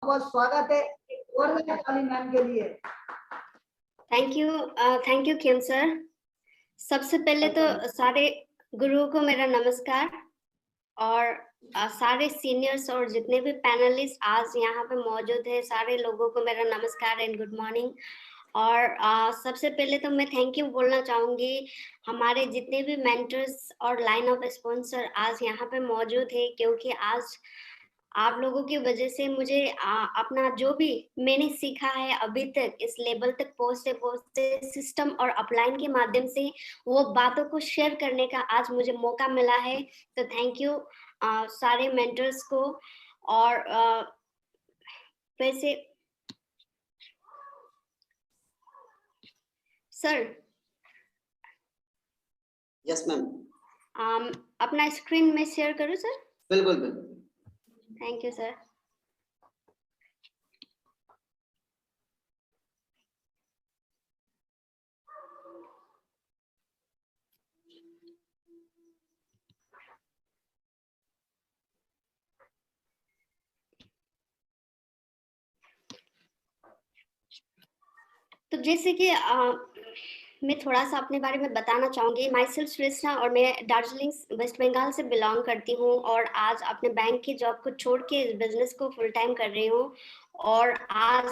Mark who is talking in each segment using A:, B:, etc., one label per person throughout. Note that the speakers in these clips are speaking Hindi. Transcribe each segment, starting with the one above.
A: बहुत स्वागत है और ताली मैम के लिए।
B: Thank you Kim sir. सबसे पहले तो सारे गुरुओं को मेरा नमस्कार और सारे सीनियर्स और जितने भी पैनलिस्ट आज यहाँ पे मौजूद है सारे लोगों को मेरा नमस्कार एंड गुड मॉर्निंग। और सबसे पहले तो मैं थैंक यू बोलना चाहूंगी हमारे जितने भी मेंटर्स और लाइन ऑफ स्पॉन्सर आज यहाँ पे मौजूद है, क्योंकि आज आप लोगों की वजह से मुझे अपना जो भी मैंने सीखा है अभी तक इस लेवल तक पहुंचते सिस्टम और अपलाइन के माध्यम से वो बातों को शेयर करने का आज मुझे मौका मिला है। तो थैंक यू सारे मेंटर्स को। और वैसे सर।
A: Yes ma'am.
B: अपना स्क्रीन में शेयर करूं सर?
A: बिल्कुल बिल्कुल।
B: Thank you sir. तो जैसे कि मैं थोड़ा सा अपने बारे में बताना चाहूंगी। माई सेल्फ श्रेष्ठा और मैं दार्जिलिंग वेस्ट बंगाल से बिलोंग करती हूँ और आज अपने बैंक की जॉब को छोड़ के इस बिजनेस को फुल टाइम कर रही हूँ। और आज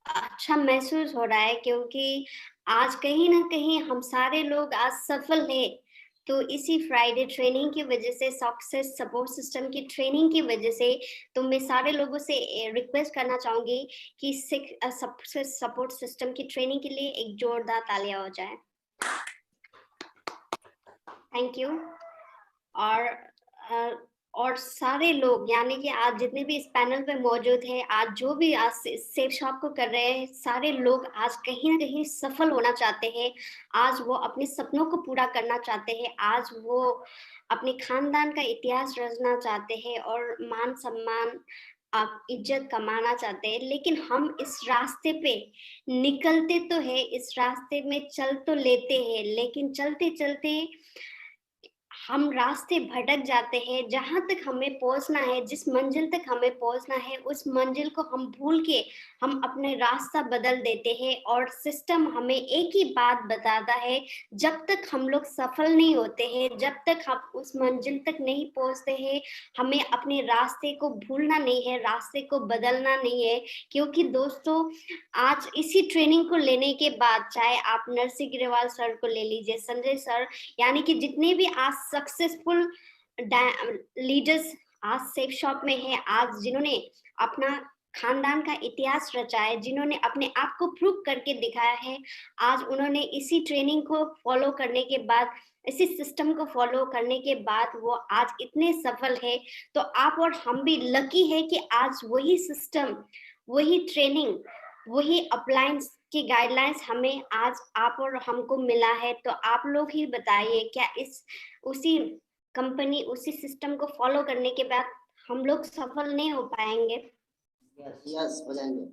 B: अच्छा महसूस हो रहा है क्योंकि आज कहीं ना कहीं हम सारे लोग आज सफल हैं। तो इसी फ्राइडे ट्रेनिंग की वजह से, सक्सेस सपोर्ट सिस्टम की ट्रेनिंग की वजह से, तो मैं सारे लोगों से रिक्वेस्ट करना चाहूंगी कि सक्सेस सपोर्ट सिस्टम की ट्रेनिंग के लिए एक जोरदार तालियां हो जाए। Thank you. और सारे लोग यानी कि आज जितने भी इस पैनल पे मौजूद हैं, आज जो भी आज सेफ शॉप को कर रहे हैं, सारे लोग आज कहीं ना कहीं सफल होना चाहते हैं। आज वो अपने सपनों को पूरा करना चाहते हैं। आज वो अपने खानदान का इतिहास रचना चाहते हैं और मान सम्मान आप इज्जत कमाना चाहते हैं। लेकिन हम इस रास्ते पे निकलते तो है, इस रास्ते में चल तो लेते हैं, लेकिन चलते चलते हम रास्ते भटक जाते हैं। जहां तक हमें पहुंचना है, जिस मंजिल तक हमें पहुंचना है, उस मंजिल को हम भूल के हम अपने रास्ता बदल देते हैं। और सिस्टम हमें एक ही बात बताता है, जब तक हम लोग सफल नहीं होते हैं, जब तक हम उस मंजिल तक नहीं पहुंचते हैं, हमें अपने रास्ते को भूलना नहीं है, रास्ते को बदलना नहीं है। क्योंकि दोस्तों आज इसी ट्रेनिंग को लेने के बाद, चाहे आप नरसिंह ग्रेवाल सर को ले लीजिए, संजय सर, यानी कि जितने भी आज सक्सेसफुल लीडर्स आज सेफ शॉप में है, आज जिन्होंने अपना खानदान का इतिहास रचा है, जिन्होंने अपने आप को प्रूव करके दिखाया है, आज उन्होंने इसी ट्रेनिंग को फॉलो करने के बाद, इसी सिस्टम को फॉलो करने के बाद वो आज इतने सफल है। तो आप और हम भी लकी है कि आज वही सिस्टम, वही ट्रेनिंग, वही अप्लायंस की गाइडलाइंस हमें आज आप और हमको मिला है। तो आप लोग ही बताइए, क्या इस उसी कंपनी, उसी सिस्टम को फॉलो करने के बाद हम लोग सफल नहीं हो पाएंगे?
A: यस हो जाएंगे।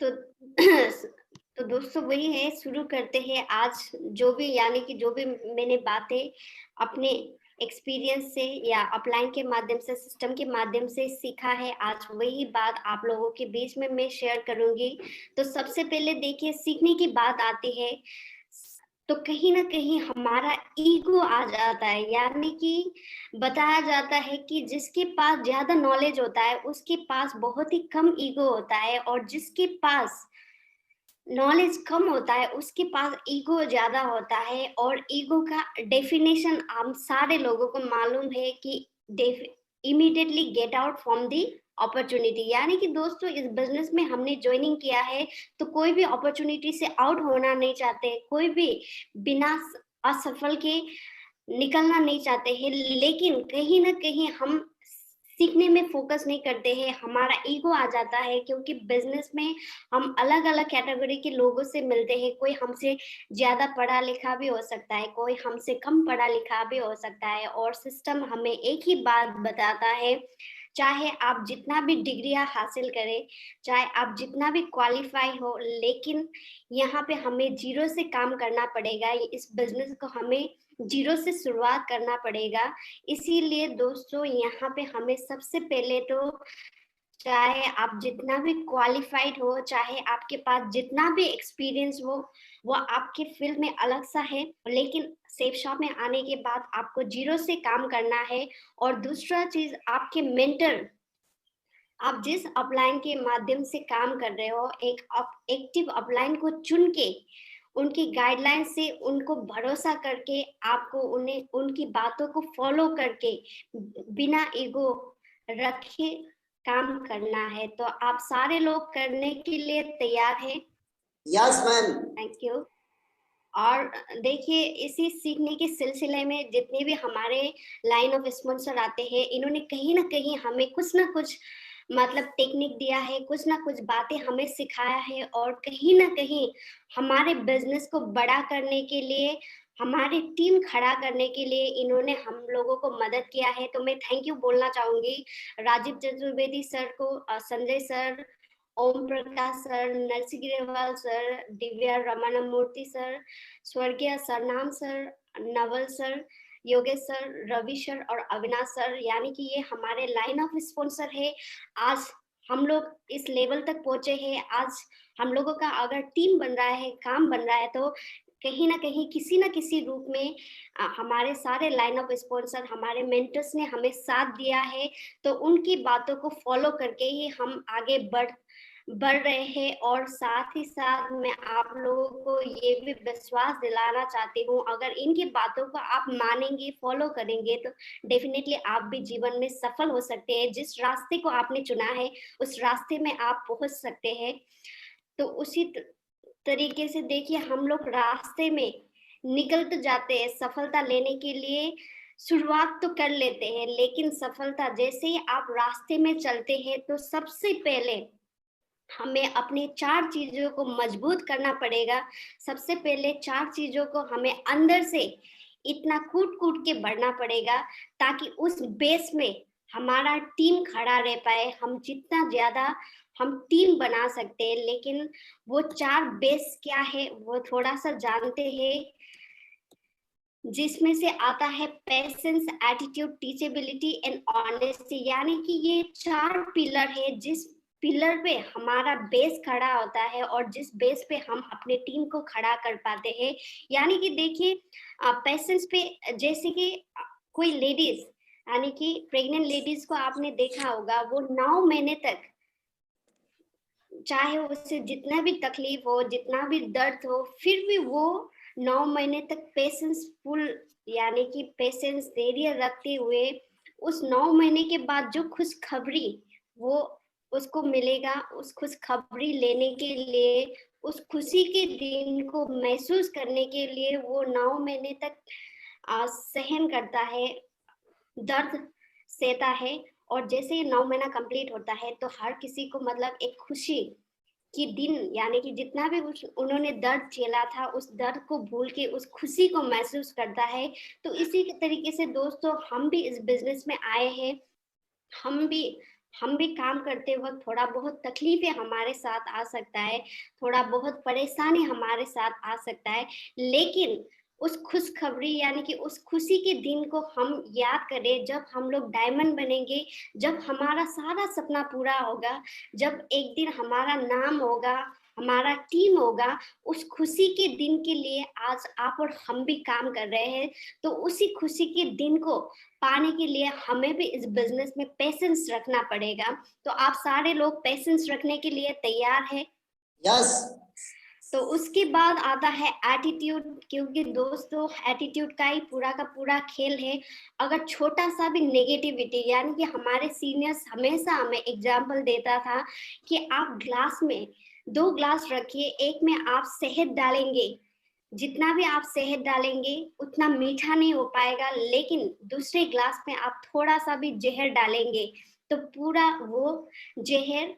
B: तो दोस्तों वही है, शुरू करते हैं। आज जो भी यानी कि जो भी मैंने बातें अपने एक्सपीरियंस से या अपलाइन के माध्यम से, सिस्टम के माध्यम से सीखा है, आज वही बात आप लोगों के बीच में मैं शेयर करूंगी। तो सबसे पहले देखिए, सीखने की बात आती है तो कहीं ना कहीं हमारा ईगो आ जाता है। यानी कि बताया जाता है कि जिसके पास ज्यादा नॉलेज होता है उसके पास बहुत ही कम ईगो होता है, और जिसके पास नॉलेज कम होता है उसके पास ईगो ज्यादा होता है। और ईगो का डेफिनेशन हम सारे लोगों को मालूम है कि immediately get out from the opportunity. यानी कि दोस्तों इस बिजनेस में हमने ज्वाइनिंग किया है तो कोई भी अपॉर्चुनिटी से आउट होना नहीं चाहते, कोई भी बिना असफल के निकलना नहीं चाहते हैं। लेकिन कहीं ना कहीं हम सीखने में फोकस नहीं करते हैं, हमारा ईगो आ जाता है। क्योंकि बिजनेस में हम अलग अलग कैटेगरी के लोगों से मिलते हैं। कोई हमसे ज्यादा पढ़ा लिखा भी हो सकता है, कोई हमसे कम पढ़ा लिखा भी हो सकता है। और सिस्टम हमें एक ही बात बताता है, चाहे आप जितना भी डिग्रियां हासिल करें, चाहे आप जितना भी क्वालिफाई हो, लेकिन यहाँ पे हमें जीरो से काम करना पड़ेगा। इस बिजनेस को हमें जीरो से शुरुआत करना पड़ेगा। इसीलिए दोस्तों यहाँ पे हमें सबसे पहले तो चाहे आप जितना भी क्वालिफाइड हो, चाहे आपके पास जितना भी एक्सपीरियंस हो, वो आपके फील्ड में अलग सा है, लेकिन सेफ शॉप में आने के बाद आपको जीरो से काम करना है। और दूसरा चीज, आपके मेंटर, आप जिस अपलाइन के माध्यम से काम कर रहे हो, एक एक्टिव अपलाइन को चुन के उनकी गाइडलाइन से उनको भरोसा करके आपको उन्हें उनकी बातों को फॉलो करके बिना ईगो रखे काम करना है। तो आप सारे लोग करने के लिए तैयार हैं?
A: Yes ma'am.
B: Thank you. और देखिए, इसी सीखने के सिलसिले में जितने भी हमारे लाइन ऑफ स्पॉन्सर आते हैं, इन्होंने कहीं ना कहीं हमें कुछ ना कुछ मतलब टेक्निक दिया है, कुछ ना कुछ बातें हमें सिखाया है, और कहीं ना कहीं हमारे बिजनेस को बड़ा करने के लिए, हमारी टीम खड़ा करने के लिए इन्होंने हम लोगों को मदद किया है। तो मैं थैंक यू बोलना चाहूंगी राजीव चतुर्वेदी सर को, Sanjay sir, Om Prakash sir, Narsi Grewal sir, Divya Raman Murthy sir, स्वर्गीय Sarnam sir, Naval sir, Yogesh sir, Ravi sir और अविनाश सर, यानी कि ये हमारे लाइन ऑफ स्पॉन्सर है। आज हम लोग इस लेवल तक पहुंचे हैं। आज हम लोगों का अगर टीम बन रहा है, काम बन रहा है, तो कहीं ना कहीं किसी ना किसी रूप में हमारे सारे लाइन ऑफ स्पॉन्सर, हमारे मेंटर्स ने हमें साथ दिया है। तो उनकी बातों को फॉलो करके ही हम आगे बढ़ रहे हैं। और साथ ही साथ मैं आप लोगों को ये भी विश्वास दिलाना चाहती हूँ, अगर इनकी बातों को आप मानेंगे, फॉलो करेंगे, तो डेफिनेटली आप भी जीवन में सफल हो सकते हैं। जिस रास्ते को आपने चुना है, उस रास्ते में आप पहुंच सकते हैं। तो उसी तरीके से देखिए, हम लोग रास्ते में निकल तो जाते हैं, सफलता लेने के लिए शुरुआत तो कर लेते हैं, लेकिन सफलता जैसे ही आप रास्ते में चलते हैं, तो सबसे पहले हमें अपने 4 चीजों को मजबूत करना पड़ेगा। सबसे पहले 4 चीजों को हमें अंदर से इतना कूट-कूट के बढ़ना पड़ेगा, ताकि उस बेस में हमारा टीम खड़ा रह पाए। हम जितना ज़्यादा हम टीम बना सकते हैं, लेकिन वो 4 बेस क्या है, वो थोड़ा-सा जानते हैं, जिसमें से आता है patience, attitude, teachability and honesty. यानी कि ये 4 पिलर है, जिस पिलर पे हमारा बेस खड़ा होता है और जिस बेस पे हम अपने टीम को खड़ा कर पाते हैं। यानी कि देखिए, पेशेंस पे, जैसे कि कोई लेडीज, यानी कि प्रेग्नेंट लेडीज को आपने देखा होगा, वो 9 महीने तक, चाहे उससे जितना भी तकलीफ हो, जितना भी दर्द हो, फिर भी वो 9 महीने तक पेशेंसफुल, यानी कि पेशेंस, धैर्य रखते हुए उस 9 महीने के बाद जो खुशखबरी वो उसको मिलेगा, उस खुशखबरी लेने के लिए, उस खुशी के दिन को महसूस करने के लिए वो 9 महीने तक सहन करता है, दर्द सहता है। और जैसे ही 9 महीना कंप्लीट होता है, तो हर किसी को मतलब एक खुशी कि दिन, यानी कि जितना भी उन्होंने दर्द झेला था, उस दर्द को भूल के उस खुशी को महसूस करता है। तो इसी के तरीके से दोस्तों, हम भी इस बिजनेस में आए हैं। हम भी काम करते वक्त थोड़ा बहुत तकलीफें हमारे साथ आ सकता है, थोड़ा बहुत परेशानी हमारे साथ आ सकता है, लेकिन उस खुशखबरी, यानी कि उस खुशी के दिन को हम याद करें, जब हम लोग डायमंड बनेंगे, जब हमारा सारा सपना पूरा होगा, जब एक दिन हमारा नाम होगा, हमारा टीम होगा, उस खुशी के दिन के लिए आज आप और हम भी काम कर रहे हैं। तो उसी खुशी के दिन को पाने के लिए हमें भी इस बिजनेस में पेशेंस रखना पड़ेगा। तो आप सारे लोग पेशेंस रखने के लिए तैयार हैं?
A: यस।
B: तो उसके बाद आता है एटीट्यूड, क्योंकि दोस्तों एटीट्यूड का ही पूरा का पूरा खेल है। अगर छोटा सा भी नेगेटिविटी, यानी कि हमारे सीनियर्स हमेशा हमें एग्जाम्पल देता था कि आप ग्लास में 2 ग्लास रखिए, एक में आप शहद डालेंगे, जितना भी आप शहद डालेंगे उतना मीठा नहीं हो पाएगा, लेकिन दूसरे ग्लास में आप थोड़ा सा भी जहर डालेंगे तो पूरा वो जहर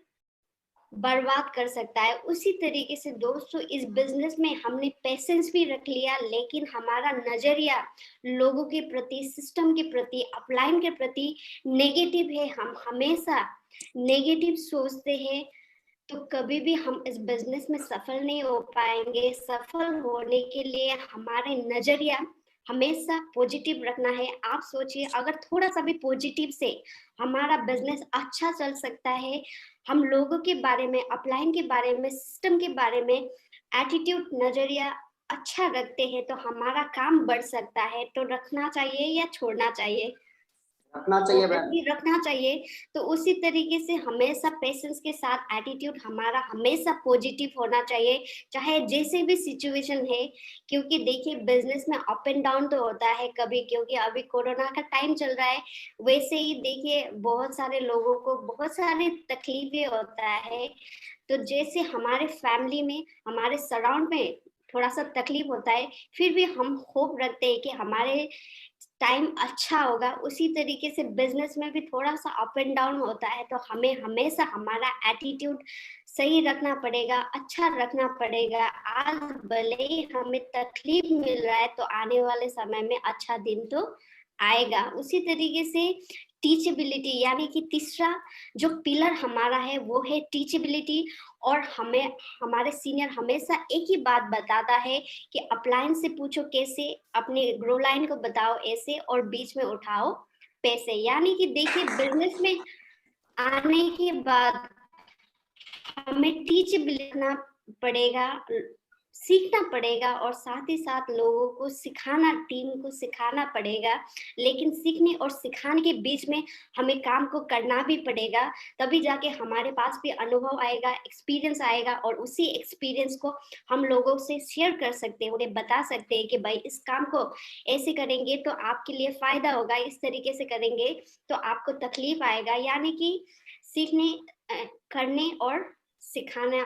B: बर्बाद कर सकता है। उसी तरीके से दोस्तों, इस बिजनेस में हमने पेशेंस भी रख लिया, लेकिन हमारा नजरिया लोगों के प्रति, सिस्टम के प्रति, अपलाइन के प्रति नेगेटिव है। हम हमेशा नेगेटिव सोचते हैं, तो कभी भी हम इस बिजनेस में सफल नहीं हो पाएंगे। सफल होने के लिए हमारे नजरिया, हमेशा पॉजिटिव रखना है। आप सोचिए अगर थोड़ा सा भी पॉजिटिव से हमारा बिजनेस अच्छा चल सकता है, हम लोगों के बारे में, अपलाइन के बारे में, सिस्टम के बारे में एटीट्यूड नजरिया अच्छा रखते हैं तो हमारा काम बढ़ सकता है। तो रखना चाहिए या छोड़ना चाहिए?
A: रखना चाहिए बहन।
B: ऑब्वियसली रखना चाहिए। तो उसी तरीके से हमेशा पेशेंस के साथ एटीट्यूड हमारा हमेशा पॉजिटिव होना चाहिए, चाहे जैसे भी सिचुएशन है। क्योंकि देखिए बिजनेस में अप एंड डाउन तो होता है कभी, क्योंकि अभी कोरोना का टाइम चल रहा है। वैसे ही देखिए बहुत सारे लोगों को बहुत सारी तकलीफें होता है। तो जैसे हमारे फैमिली में, हमारे सराउंड में थोड़ा सा तकलीफ होता है, फिर भी हम होप रखते हैं कि हमारे टाइम अच्छा होगा। उसी तरीके से बिजनेस में भी थोड़ा सा अप एंड डाउन होता है, तो हमें हमेशा हमारा एटीट्यूड सही रखना पड़ेगा, अच्छा रखना पड़ेगा। आज भले ही हमें तकलीफ मिल रहा है तो आने वाले समय में अच्छा दिन तो आएगा। उसी तरीके से टीचेबिलिटी, यानी कि तीसरा जो पिलर हमारा है वो है टीचेबिलिटी। और हमें हमारे सीनियर हमेशा एक ही बात बताता है कि अपलाइन से पूछो कैसे, अपने ग्रो लाइन को बताओ ऐसे, और बीच में उठाओ पैसे। यानी कि देखिए बिजनेस में आने के बाद हमें टीचेबल लिखना पड़ेगा, सीखना पड़ेगा, और साथ ही साथ लोगों को सिखाना, टीम को सिखाना पड़ेगा। लेकिन सीखने और सिखाने के बीच में हमें काम को करना भी पड़ेगा, तभी जाके हमारे पास भी अनुभव आएगा, एक्सपीरियंस आएगा, और उसी एक्सपीरियंस को हम लोगों से शेयर कर सकते हैं, उन्हें बता सकते हैं कि भाई इस काम को ऐसे करेंगे तो आपके लिए फायदा होगा, इस तरीके से करेंगे तो आपको तकलीफ आएगा। यानी कि सीखने, करने और सिखाना,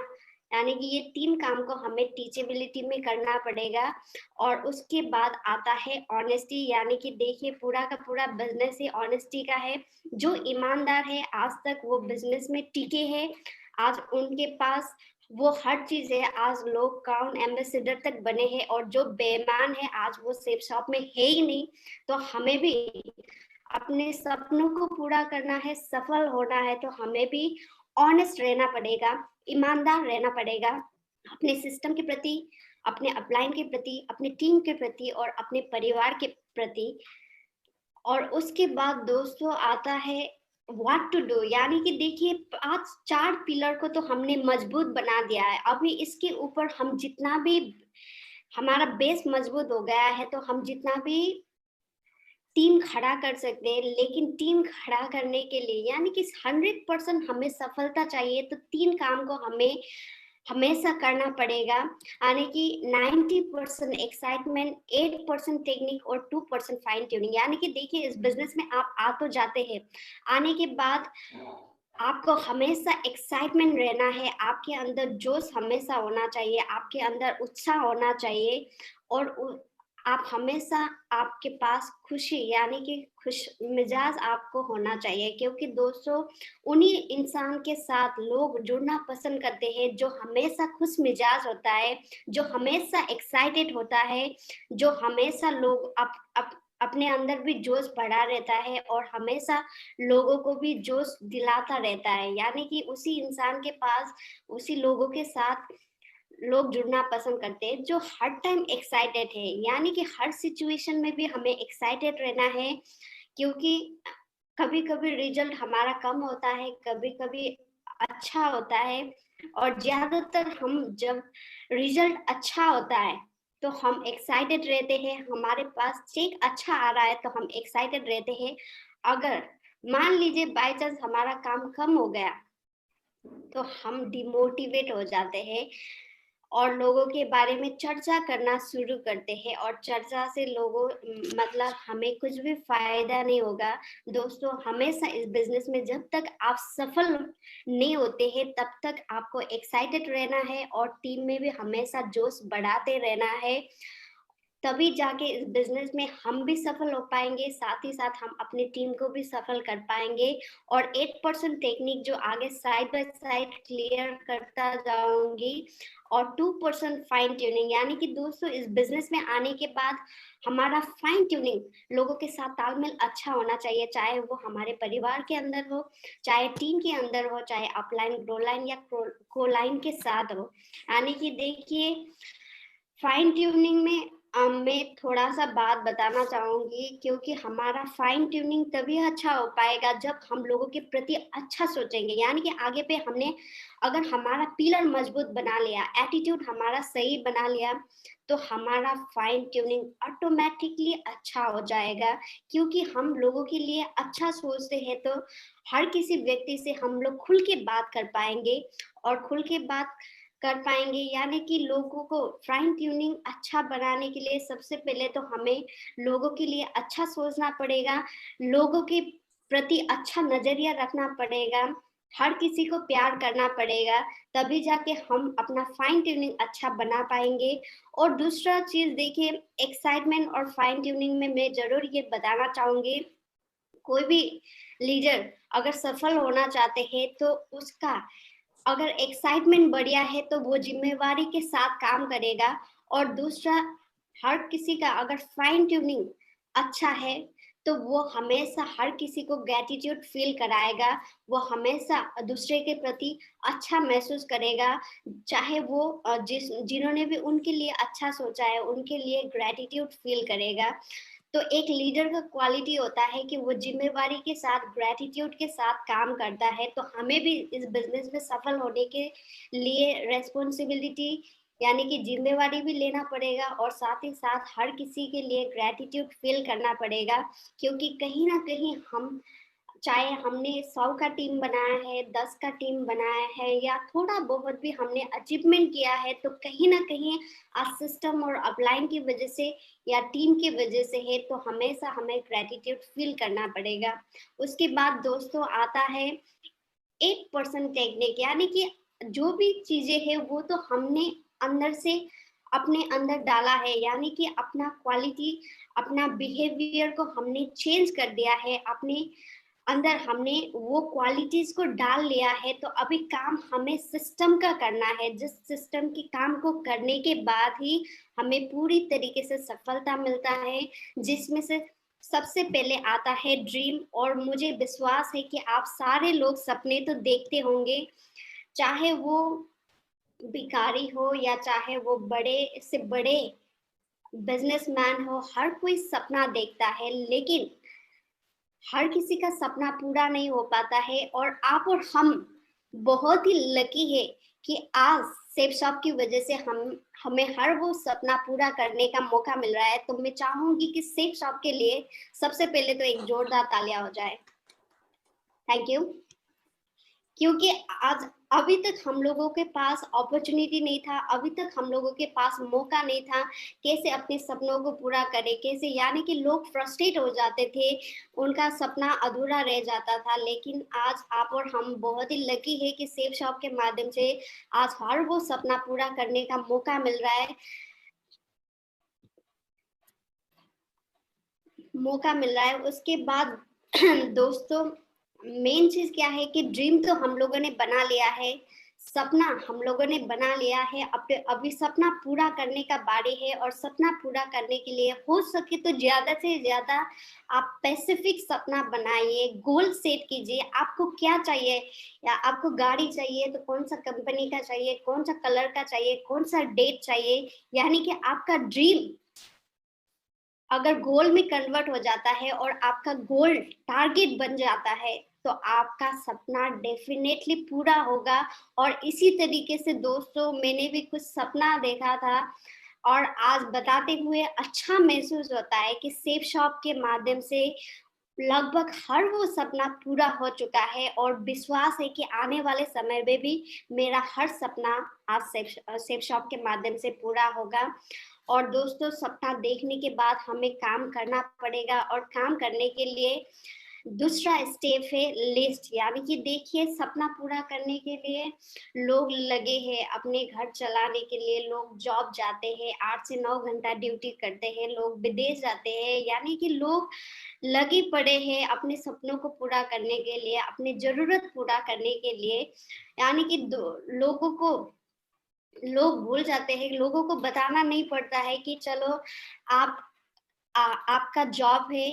B: यानी कि ये 3 काम को हमें टीचेबिलिटी में करना पड़ेगा। और उसके बाद आता है ऑनेस्टी, यानी कि देखिए पूरा का पूरा बिजनेस ही ऑनेस्टी का है। जो ईमानदार है आज तक वो बिजनेस में टिके हैं, आज उनके पास वो हर चीज है, आज लोग क्राउन एम्बेसडर तक बने हैं। और जो बेईमान है आज वो सेफ शॉप में है ही नहीं। तो हमें भी अपने सपनों को पूरा करना है, सफल होना है, तो हमें भी ऑनेस्ट रहना पड़ेगा, ईमानदार रहना पड़ेगा अपने सिस्टम के प्रति, अपने अपलाइन के प्रति, अपने टीम के प्रति और अपने परिवार के प्रति। और उसके बाद दोस्तों आता है व्हाट टू डू, यानी कि देखिए आज 4 पिलर को तो हमने मजबूत बना दिया है। अभी इसके ऊपर हम जितना भी, हमारा बेस मजबूत हो गया है तो हम जितना भी टीम खड़ा कर सकते हैं। लेकिन टीम खड़ा करने के लिए, यानी कि 100% हमें सफलता चाहिए, तो 3 काम को हमें हमेशा करना पड़ेगा। यानी कि 90% एक्साइटमेंट, 8% टेक्निक और 2% फाइन ट्यूनिंग। यानी कि देखिए इस बिजनेस में आप आ तो जाते हैं, आने के बाद आपको हमेशा एक्साइटमेंट रहना है, आपके अंदर जोश हमेशा होना चाहिए, आपके अंदर उत्साह होना चाहिए। और आप हमेशा, आपके पास खुशी, यानी कि खुश मिजाज आपको होना चाहिए। क्योंकि दोस्तों उन्हीं इंसान के साथ लोग जुड़ना पसंद करते हैं जो हमेशा खुश मिजाज होता है, जो हमेशा एक्साइटेड होता है, जो हमेशा लोग अपने अंदर भी जोश बढ़ा रहता है और हमेशा लोगों को भी जोश दिलाता रहता है। यानी कि उसी इंसान के पास, उसी लोगों के साथ लोग जुड़ना पसंद करते हैं जो हर टाइम एक्साइटेड है। यानी कि हर सिचुएशन में भी हमें एक्साइटेड रहना है। क्योंकि कभी कभी रिजल्ट हमारा कम होता है, कभी कभी अच्छा होता है। और ज्यादातर हम जब रिजल्ट अच्छा होता है तो हम एक्साइटेड रहते हैं, हमारे पास चेक अच्छा आ रहा है तो हम एक्साइटेड रहते हैं। अगर मान लीजिए बाय चांस हमारा काम कम हो गया तो हम डिमोटिवेट हो जाते हैं और लोगों के बारे में चर्चा करना शुरू करते हैं। और चर्चा से लोगों, मतलब हमें कुछ भी फायदा नहीं होगा। दोस्तों हमेशा इस बिजनेस में जब तक आप सफल नहीं होते हैं तब तक आपको एक्साइटेड रहना है और टीम में भी हमेशा जोश बढ़ाते रहना है। तभी जाके इस बिजनेस में हम भी सफल हो पाएंगे, साथ ही साथ हम अपनी टीम को भी सफल कर पाएंगे। और 8% टेक्निक जो आगे साइड बाय साइड क्लियर करता जाऊंगी, और 2% फाइन ट्यूनिंग। यानी कि दोस्तों इस बिजनेस में आने के बाद हमारा फाइन ट्यूनिंग लोगों के साथ तालमेल अच्छा होना चाहिए, चाहे वो हमारे परिवार के अंदर हो, चाहे टीम के अंदर हो, चाहे अपलाइन, ग्रो लाइन या को लाइन के साथ हो। यानी कि देखिए फाइन ट्यूनिंग में मैं थोड़ा-सा बात बताना चाहूँगी, क्योंकि हमारा फाइन ट्यूनिंग तभी अच्छा हो पाएगा जब हम लोगों के प्रति अच्छा सोचेंगे। यानी कि आगे पे हमने अगर हमारा पिलर मजबूत बना लिया, एटीट्यूड हमारा सही बना लिया, तो हमारा फाइन ट्यूनिंग ऑटोमैटिकली अच्छा हो जाएगा। क्योंकि हम लोगों के लिए अच्छा सोचते हैं तो हर किसी व्यक्ति से हम लोग खुल के बात कर पाएँगे, और खुल के बात कर पाएँगे, यानी कि लोगों को फाइन ट्यूनिंग अच्छा बनाने के लिए सबसे पहले तो हमें लोगों के लिए अच्छा सोचना पड़ेगा, लोगों के प्रति अच्छा नज़रिया रखना पड़ेगा, हर किसी को प्यार करना पड़ेगा, तभी जाके हम अपना फाइन ट्यूनिंग अच्छा बना पाएँगे। और दूसरा चीज़ देखिए, एक्साइटमेंट और फाइन ट्यूनिंग में मैं ज़रूर ये बताना चाहूँगी, कोई भी लीडर अगर सफल होना चाहते हैं तो उसका अगर एक्साइटमेंट बढ़िया है तो वो ज़िम्मेवारी के साथ काम करेगा। और दूसरा, हर किसी का अगर फाइन ट्यूनिंग अच्छा है, तो वो हमेशा हर किसी को ग्रैटिट्यूड फ़ील कराएगा, वो हमेशा दूसरे के प्रति अच्छा महसूस करेगा, चाहे वो जिन्होंने भी उनके लिए अच्छा सोचा है, उनके लिए ग्रैटिट्यूड फ़ील करेगा। तो एक लीडर का क्वालिटी होता है कि वो ज़िम्मेवारी के साथ, ग्रैटिट्यूड के साथ काम करता है। तो हमें भी इस बिज़नेस में सफल होने के लिए रिस्पॉन्सिबिलिटी, यानी कि ज़िम्मेवारी भी लेना पड़ेगा, और साथ ही साथ हर किसी के लिए ग्रैटिट्यूड फ़ील करना पड़ेगा। क्योंकि कहीं न कहीं हम, चाहे हमने 100 का टीम बनाया है, 10 का टीम बनाया है, या थोड़ा बहुत भी हमने अचीवमेंट किया है, तो कहीं न कहीं आज सिस्टम और अपलाइन की वजह से या टीम की वजह से है, तो हमेशा हमें ग्रैटिट्यूड फ़ील करना पड़ेगा। उसके बाद दोस्तों आता है 8% टेक्निक, यानी कि जो भी चीज़ें हैं वो तो हमने अंदर से अपने अंदर डाला है, यानी कि अपना क्वालिटी, अपना बिहेवियर को हमने चेंज कर दिया है, अपने अंदर हमने वो क्वालिटीज़ को डाल लिया है। तो अभी काम हमें सिस्टम का करना है, जिस सिस्टम के काम को करने के बाद ही हमें पूरी तरीके से सफलता मिलता है, जिसमें से सबसे पहले आता है ड्रीम। और मुझे विश्वास है कि आप सारे लोग सपने तो देखते होंगे, चाहे वो भिखारी हो या चाहे वो बड़े से बड़े बिज़नेसमैन हो, हर कोई सपना देखता है, लेकिन हर किसी का सपना पूरा नहीं हो पाता है। और आप और हम बहुत ही लकी है कि आज सेफ शॉप की वजह से हमें हर वो सपना पूरा करने का मौका मिल रहा है। तो मैं चाहूंगी कि सेफ शॉप के लिए सबसे पहले तो एक जोरदार तालियां हो जाए। Thank you. क्योंकि आज अभी तक हम लोगों के पास अपॉर्चुनिटी नहीं था, अभी तक हम लोगों के पास मौका नहीं था कैसे अपने सपनों को पूरा करें, कैसे, यानी कि लोग फ्रस्ट्रेट हो जाते थे, उनका सपना अधूरा रह जाता था। लेकिन आज आप और हम बहुत ही लकी है कि सेफ शॉप के माध्यम से आज हर वो सपना पूरा करने का मौका मिल रहा है, उसके बाद दोस्तों, मेन चीज क्या है कि ड्रीम तो हम लोगों ने बना लिया है, सपना हम लोगों ने बना लिया है, अब अभी सपना पूरा करने का बारी है। और सपना पूरा करने के लिए हो सके तो ज्यादा से ज्यादा आप स्पेसिफिक सपना बनाइए, गोल सेट कीजिए, आपको क्या चाहिए, या आपको गाड़ी चाहिए तो कौन सा कंपनी का चाहिए, कौन सा कलर का चाहिए, कौन सा डेट चाहिए, यानी कि आपका ड्रीम अगर गोल में कन्वर्ट हो जाता है और आपका गोल टारगेट बन जाता है, तो आपका सपना डेफिनेटली पूरा होगा। और इसी तरीके से दोस्तों, मैंने भी कुछ सपना देखा था, और आज बताते हुए अच्छा महसूस होता है कि सेफ शॉप के माध्यम से लगभग हर वो सपना पूरा हो चुका है, और विश्वास है कि आने वाले समय में भी मेरा हर सपना आज सेफ शॉप के माध्यम से पूरा होगा। और दोस्तों, सपना देखने के बाद हमें काम करना पड़ेगा, और काम करने के लिए दूसरा स्टेप है लिस्ट, यानी कि देखिए सपना पूरा करने के लिए लोग लगे हैं, अपने घर चलाने के लिए लोग जॉब जाते हैं, 8 से 9 घंटा ड्यूटी करते हैं, लोग विदेश जाते हैं, यानी कि लोग लगे पड़े हैं अपने सपनों को पूरा करने के लिए, अपनी जरूरत पूरा करने के लिए। यानी कि लोग भूल जाते हैं, लोगों को बताना नहीं पड़ता है कि चलो आप आपका जॉब है,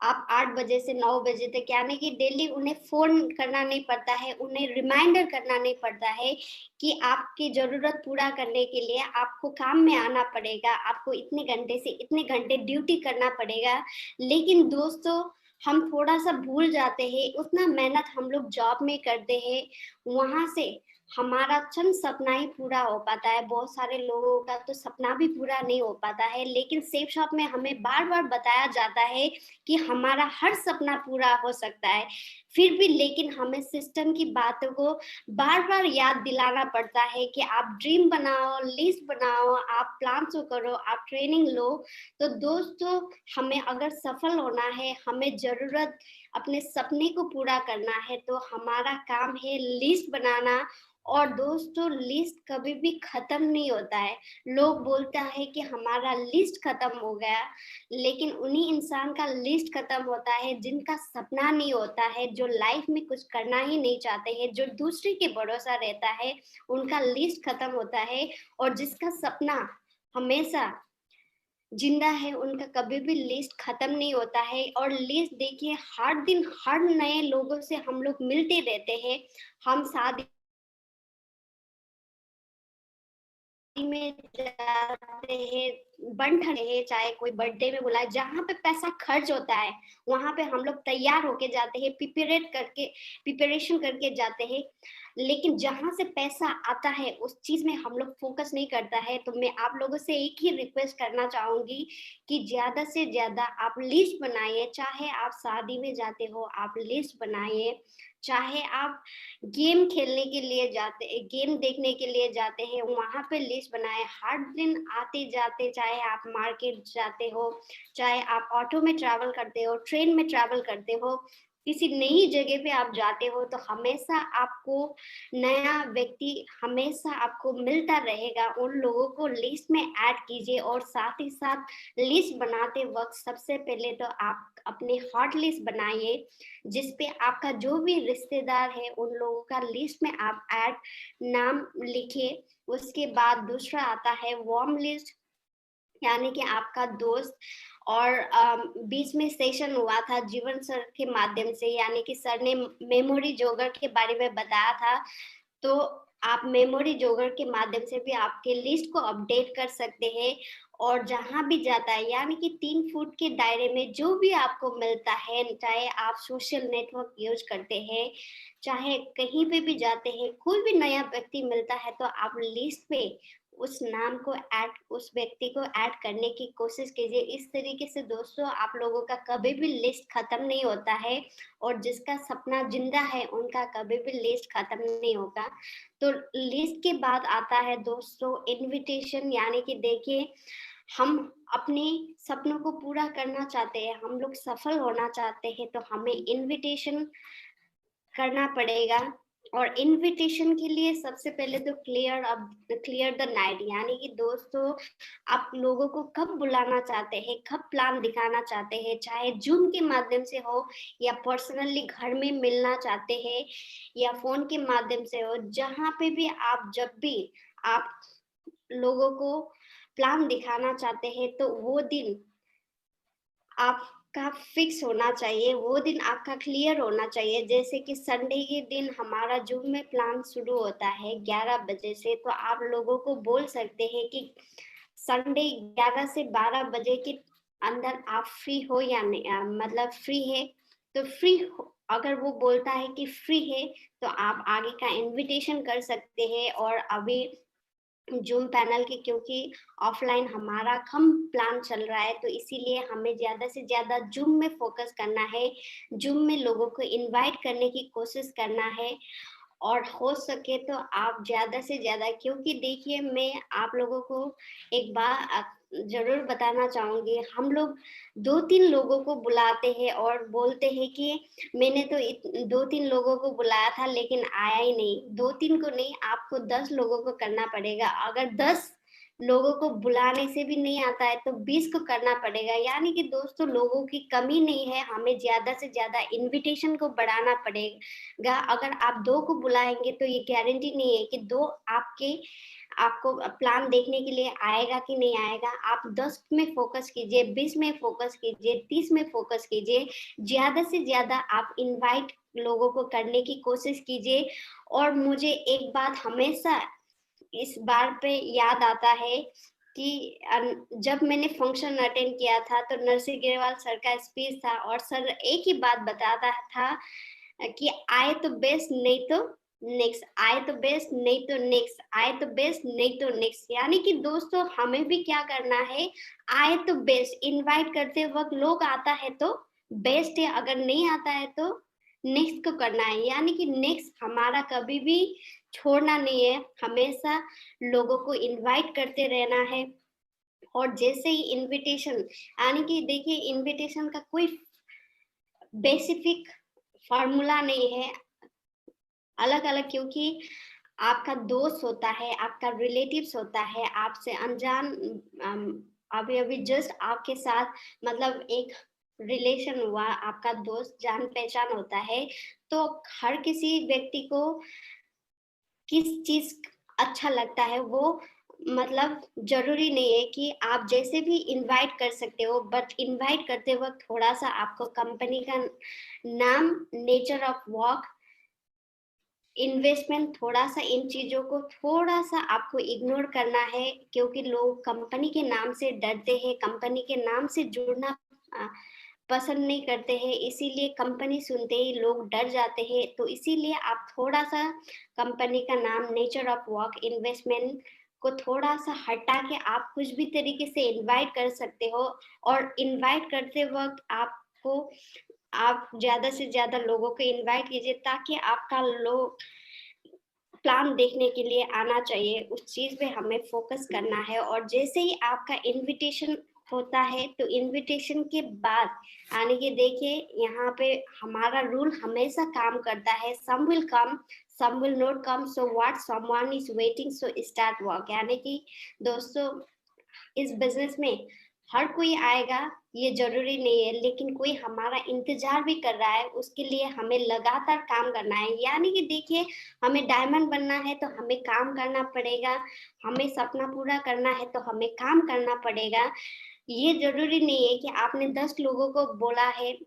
B: आप 8 बजे से 9 बजे तक, यानी कि डेली उन्हें फ़ोन करना नहीं पड़ता है, उन्हें रिमाइंडर करना नहीं पड़ता है कि आपकी ज़रूरत पूरा करने के लिए आपको काम में आना पड़ेगा, आपको इतने घंटे से इतने घंटे ड्यूटी करना पड़ेगा। लेकिन दोस्तों, हम थोड़ा-सा भूल जाते हैं, उतना मेहनत हम लोग जॉब में करते हैं, वहाँ से हमारा चंद सपना ही पूरा हो पाता है। बहुत सारे लोगों का तो सपना भी पूरा नहीं हो पाता है, लेकिन सेफ शॉप में हमें बार-बार बताया जाता है कि हमारा हर सपना पूरा हो सकता है। फिर भी लेकिन हमें सिस्टम की बातों को बार-बार याद दिलाना पड़ता है कि आप ड्रीम बनाओ, लिस्ट बनाओ, आप प्लान्स करो, आप ट्रेनिंग लो। तो दोस्तों, हमें अगर सफल होना है, हमें ज़रूरत अपने सपने को पूरा करना है, तो हमारा काम है लिस्ट बनाना। और दोस्तों, लिस्ट कभी भी खत्म नहीं होता है। लोग बोलता है कि हमारा लिस्ट खत्म हो गया, लेकिन उन्हीं इंसान का लिस्ट खत्म होता है जिनका सपना नहीं होता है, जो लाइफ में कुछ करना ही नहीं चाहते हैं, जो दूसरे के भरोसा रहता है, उनका लिस्ट खत्म होता है। और जिसका सपना हमेशा जिंदा है, उनका कभी भी लिस्ट खत्म नहीं होता है। और लिस्ट देखिए, हर दिन हर नए लोगों से हम लोग मिलते रहते हैं। हम शादी में जाते हैं, बन ठन है, चाहे कोई बर्थडे में बुलाए, जहाँ पे पैसा खर्च होता है, वहाँ पे हम लोग तैयार होके जाते हैं, प्रिपरेशन करके जाते हैं। लेकिन जहाँ से पैसा आता है, उस चीज़ में हम लोग फ़ोकस नहीं करता है। तो मैं आप लोगों से एक ही रिक्वेस्ट करना चाहूँगी कि ज़्यादा से ज़्यादा आप लिस्ट बनाइए। चाहे आप शादी में जाते हो, आप लिस्ट बनाइए। चाहे आप गेम खेलने के लिए गेम देखने के लिए जाते हैं, वहाँ पे लिस्ट बनाएँ। हर दिन आते-जाते, चाहे आप मार्केट जाते हो, चाहे आप ऑटो में ट्रैवल करते हो, ट्रेन में ट्रैवल करते हो, किसी नई जगह पे आप जाते हो, तो हमेशा आपको नया व्यक्ति हमेशा आपको मिलता रहेगा। उन लोगों को लिस्ट में ऐड कीजिए। और साथ ही साथ लिस्ट बनाते वक़्त सबसे पहले तो आप अपनी हॉट लिस्ट बनाइए, जिस पे आपका जो भी रिश्तेदार है, उन लोगों का लिस्ट में आप ऐड नाम लिखिए। उसके बाद दूसरा आता है वार्म लिस्ट, यानी कि आपका दोस्त। और बीच में सेशन हुआ था जीवन सर के माध्यम से, यानी कि सर ने मेमोरी जोगर के बारे में बताया था। तो आप मेमोरी जोगर के माध्यम से भी आपके लिस्ट को अपडेट कर सकते हैं। और जहाँ भी जाता है, यानी कि 3 फुट के दायरे में जो भी आपको मिलता है, चाहे आप सोशल नेटवर्क यूज़ करते हैं, चाहे कहीं पे भी जाते हैं, कोई भी नया व्यक्ति मिलता है, तो आप लिस्ट पे उस व्यक्ति को ऐड करने की कोशिश कीजिए। इस तरीके से दोस्तों, आप लोगों का कभी भी लिस्ट खत्म नहीं होता है। और जिसका सपना जिंदा है, उनका कभी भी लिस्ट खत्म नहीं होगा। तो लिस्ट के बाद आता है दोस्तों इनविटेशन, यानी कि देखिए, हम अपने सपनों को पूरा करना चाहते हैं, हम लोग सफल होना चाहते हैं, तो हमें इनविटेशन करना पड़ेगा। और इनविटेशन के लिए सबसे पहले तो क्लियर द नाइट, यानी कि दोस्तों, आप लोगों को कब बुलाना चाहते हैं, कब प्लान दिखाना चाहते हैं, चाहे जूम के माध्यम से हो, या पर्सनली घर में मिलना चाहते हैं, या फोन के माध्यम से हो, जहाँ पे भी आप जब भी आप लोगों को प्लान दिखाना चाहते हैं, तो वो दिन आपका फिक्स होना चाहिए, वो दिन आपका क्लियर होना चाहिए। जैसे कि संडे के दिन हमारा जूम में प्लान शुरू होता है 11 बजे से, तो आप लोगों को बोल सकते हैं कि संडे 11 से 12 बजे के अंदर आप फ्री हो या नहीं, मतलब फ्री है। तो अगर वो बोलता है कि फ्री है, तो आप आगे का इनविटेशन कर सकते हैं। और अभी जूम पैनल की, क्योंकि ऑफलाइन हमारा कम प्लान चल रहा है, तो इसीलिए हमें ज़्यादा से ज़्यादा जूम में फ़ोकस करना है। जूम में लोगों को इनवाइट करने की कोशिश करना है। और हो सके तो आप ज़्यादा से ज़्यादा, क्योंकि देखिए, मैं आप लोगों को एक बात ज़रूर बताना चाहूँगी। हम लोग 2-3 लोगों को बुलाते हैं और बोलते हैं कि मैंने तो 2-3 लोगों को बुलाया था, लेकिन आया ही नहीं। 2-3 को नहीं, आपको 10 लोगों को करना पड़ेगा। अगर 10 लोगों को बुलाने से भी नहीं आता है तो 20 को करना पड़ेगा। यानी कि दोस्तों लोगों की कमी नहीं है, हमें ज़्यादा से ज़्यादा इन्विटेशन को बढ़ाना पड़ेगा। अगर आप 2 को बुलाएँगे तो ये गारंटी नहीं है कि 2 आपको प्लान देखने के लिए आएगा कि नहीं आएगा। आप 10 में फ़ोकस कीजिए, 20 में फ़ोकस कीजिए, 30 में फ़ोकस कीजिए। ज़्यादा से ज़्यादा आप इनवाइट लोगों को करने की कोशिश कीजिए। और मुझे एक बात हमेशा इस बार पे याद आता है कि जब मैंने फंक्शन अटेंड किया था तो नरसिंह ग्रेवाल सर का स्पीच था और सर एक ही बात बताता था कि आए तो बेस्ट नहीं तो नेक्स्ट, आए तो बेस्ट नहीं तो नेक्स्ट, आए तो बेस्ट नहीं तो नेक्स्ट। यानी कि दोस्तों हमें भी क्या करना है, आए तो बेस्ट, इनवाइट करते वक्त लोग आता है तो बेस्ट है, अगर नहीं आता है तो नेक्स्ट को करना है। यानी कि नेक्स्ट हमारा कभी भी छोड़ना नहीं है, हमेशा लोगों को इनवाइट करते रहना है। और जैसे ही इनविटेशन, यानी कि देखिए इनविटेशन का कोई बेसिफिक फॉर्मूला नहीं है, अलग-अलग, क्योंकि आपका दोस्त होता है, आपका रिलेटिव्स होता है, आपसे अनजान अभी-अभी जस्ट आपके साथ मतलब एक रिलेशन हुआ, आपका दोस्त जान-पहचान होता है, तो हर किसी व्यक्ति को किस चीज़ अच्छा लगता है वो मतलब ज़रूरी नहीं है कि आप जैसे भी इनवाइट कर सकते हो, बट इनवाइट करते वक़्त थोड़ा-सा आपको कंपनी का नाम, नेचर ऑफ वर्क, इन्वेस्टमेंट, थोड़ा-सा इन चीज़ों को थोड़ा-सा आपको इग्नोर करना है, क्योंकि लोग कंपनी के नाम से डरते हैं, कंपनी के नाम से जुड़ना अ, पसंद नहीं करते हैं, इसीलिए कंपनी सुनते ही लोग डर जाते हैं। तो इसीलिए आप थोड़ा-सा कंपनी का नाम, नेचर ऑफ वर्क, इन्वेस्टमेंट को थोड़ा-सा हटा के आप कुछ भी तरीके से इनवाइट कर सकते हो। और इनवाइट करते वक़्त आप ज़्यादा से ज़्यादा लोगों को इनवाइट कीजिए ताकि आपका लोग प्लान देखने के लिए आना चाहिए, उस चीज़ पे हमें फ़ोकस करना है। और जैसे ही आपका इन्विटेशन होता है, तो इन्विटेशन के बाद यानी कि देखिए यहाँ पे हमारा रूल हमेशा काम करता है, some will come, some will not come, so what, someone is waiting so start work. यानी कि दोस्तों इस बिज़नेस में हर कोई आएगा ये ज़रूरी नहीं है, लेकिन कोई हमारा इंतज़ार भी कर रहा है, उसके लिए हमें लगातार काम करना है। यानी कि देखिए, हमें डायमंड बनना है तो हमें काम करना पड़ेगा, हमें सपना पूरा करना है तो हमें काम करना पड़ेगा। ये ज़रूरी नहीं है कि आपने 10 लोगों को बोला है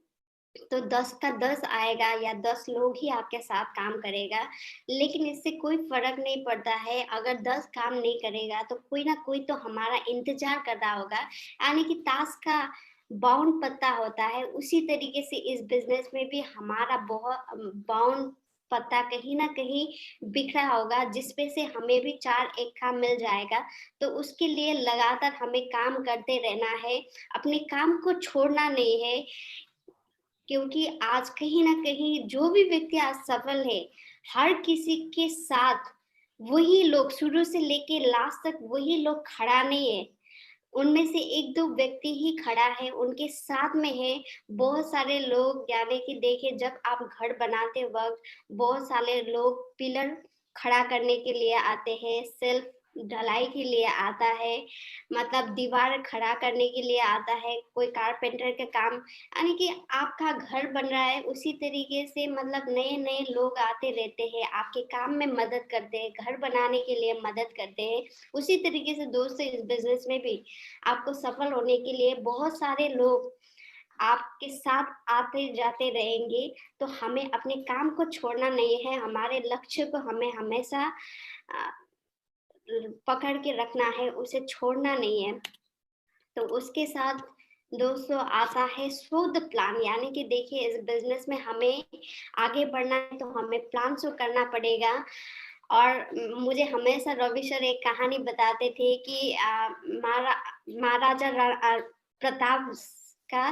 B: तो 10 का 10 आएगा या 10 लोग ही आपके साथ काम करेगा, लेकिन इससे कोई फ़र्क नहीं पड़ता है, अगर 10 काम नहीं करेगा तो कोई ना कोई तो हमारा इंतज़ार कर रहा होगा। यानी कि ताश का बाउंड पत्ता होता है, उसी तरीके से इस बिज़नेस में भी हमारा बाउंड पत्ता कहीं न कहीं बिखरा होगा, जिसपे से हमें भी 4 एक काम मिल जाएगा। तो उसके लिए लगातार हमें काम करते रहना है, अपने काम को छोड़ना नहीं है। क्योंकि आज कहीं न कहीं जो भी व्यक्ति आज सफल है, हर किसी के साथ वही लोग शुरू से लेके लास्ट तक वही लोग खड़ा नहीं है। उनमें से 1-2 व्यक्ति ही खड़ा है, उनके साथ में है बहुत सारे लोग। यानी कि देखिए जब आप घर बनाते वक़्त बहुत सारे लोग पिलर खड़ा करने के लिए आते हैं, सेल्फ ढलाई के लिए आता है, मतलब दीवार खड़ा करने के लिए आता है, कोई कारपेंटर का काम, यानी कि आपका घर बन रहा है उसी तरीके से मतलब नए-नए लोग आते रहते हैं, आपके काम में मदद करते हैं, घर बनाने के लिए मदद करते हैं। उसी तरीके से दोस्तों इस बिज़नेस में भी आपको सफल होने के लिए बहुत सारे लोग आपके साथ आते-जाते रहेंगे, तो हमें अपने काम को छोड़ना नहीं है, हमारे लक्ष्य को हमें हमेशा अ, पकड़ के रखना है, उसे छोड़ना नहीं है। तो उसके साथ दोस्तों आता है शुद्ध प्लान। यानी कि देखिए इस बिज़नेस में हमें आगे बढ़ना है तो हमें प्लान तो करना पड़ेगा। और मुझे हमेशा रवि सर एक कहानी बताते थे कि महाराजा प्रताप का,